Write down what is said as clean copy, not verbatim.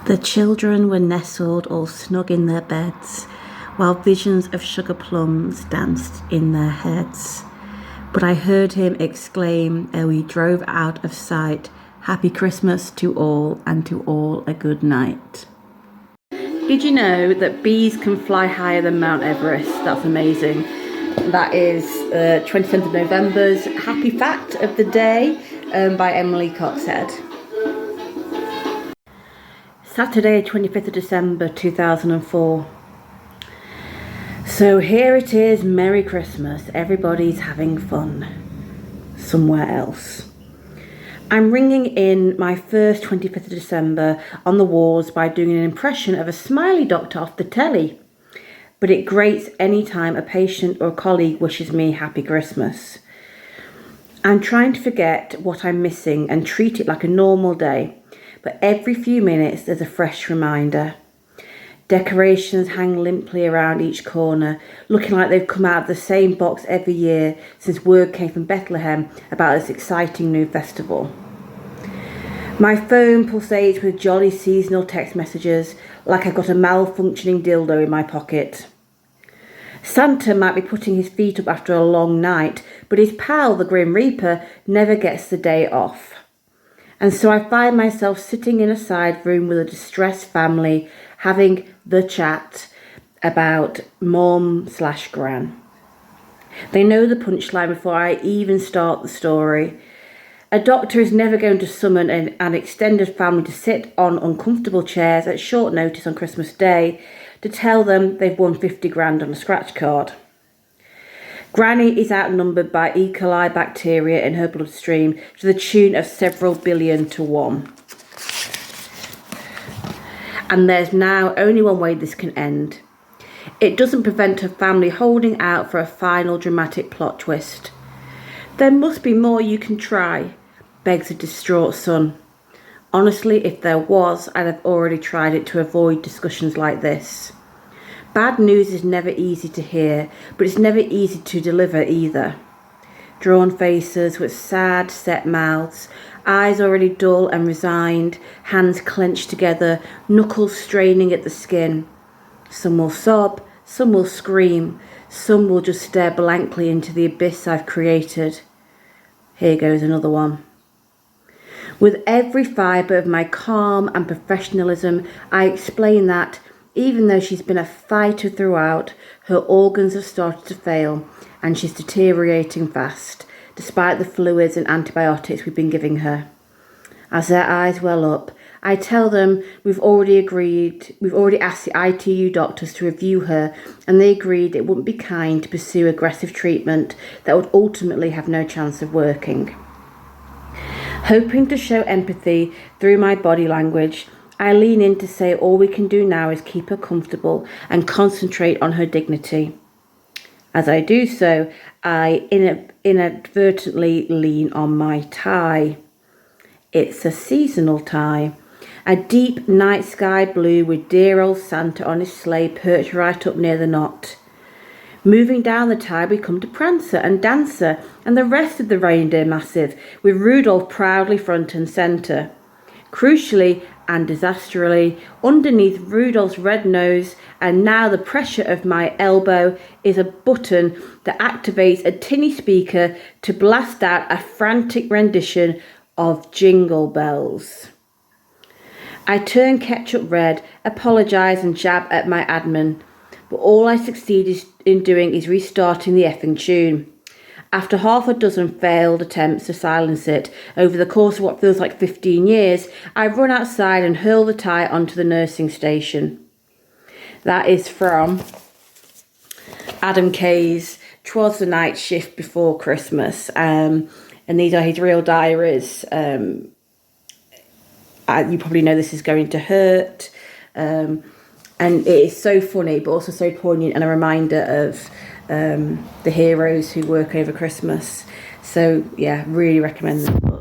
The children were nestled all snug in their beds, while visions of sugar plums danced in their heads. But I heard him exclaim ere we drove out of sight, "Happy Christmas to all, and to all a good night." Did you know that bees can fly higher than Mount Everest? That's amazing. That is 27th of November's Happy Fact of the Day by Emily Coxhead. Saturday, 25th of December 2004. So here it is, Merry Christmas. Everybody's having fun somewhere else. I'm ringing in my first 25th of December on the wards by doing an impression of a smiley doctor off the telly. But it grates any time a patient or a colleague wishes me Happy Christmas. I'm trying to forget what I'm missing and treat it like a normal day. But every few minutes there's a fresh reminder. Decorations hang limply around each corner, looking like they've come out of the same box every year since word came from Bethlehem about this exciting new festival. My phone pulsates with jolly seasonal text messages, like I've got a malfunctioning dildo in my pocket. Santa might be putting his feet up after a long night, but his pal, the Grim Reaper, never gets the day off. And so I find myself sitting in a side room with a distressed family, having the chat about mom/gran. They know the punchline before I even start the story. A doctor is never going to summon an extended family to sit on uncomfortable chairs at short notice on Christmas Day to tell them they've won 50 grand on a scratch card. Granny is outnumbered by E. coli bacteria in her bloodstream to the tune of several billion to one. And there's now only one way this can end. It doesn't prevent her family holding out for a final dramatic plot twist. "There must be more you can try," begs a distraught son. Honestly, if there was, I'd have already tried it to avoid discussions like this. Bad news is never easy to hear, but it's never easy to deliver either. Drawn faces with sad, set mouths, eyes already dull and resigned, hands clenched together, knuckles straining at the skin. Some will sob, some will scream, some will just stare blankly into the abyss I've created. Here goes another one. With every fibre of my calm and professionalism, I explain that, even though she's been a fighter throughout, her organs have started to fail and she's deteriorating fast, despite the fluids and antibiotics we've been giving her. As their eyes well up, I tell them we've already asked the ITU doctors to review her, and they agreed it wouldn't be kind to pursue aggressive treatment that would ultimately have no chance of working. Hoping to show empathy through my body language, I lean in to say all we can do now is keep her comfortable and concentrate on her dignity. As I do so, I inadvertently lean on my tie. It's a seasonal tie, a deep night sky blue with dear old Santa on his sleigh perched right up near the knot. Moving down the tie, we come to Prancer and Dancer and the rest of the reindeer massive, with Rudolph proudly front and centre. Crucially and disastrously, underneath Rudolph's red nose, and now the pressure of my elbow, is a button that activates a tinny speaker to blast out a frantic rendition of Jingle Bells. I turn ketchup red, apologise and jab at my admin, but all I succeed in doing is restarting the effing tune. After half a dozen failed attempts to silence it over the course of what feels like 15 years, I run outside and hurl the tie onto the nursing station. That is from Adam Kay's "'Twas the Night Shift Before Christmas." And these are his real diaries. You probably know this is going to hurt. And it is so funny, but also so poignant and a reminder of the heroes who work over Christmas. So yeah, really recommend the book.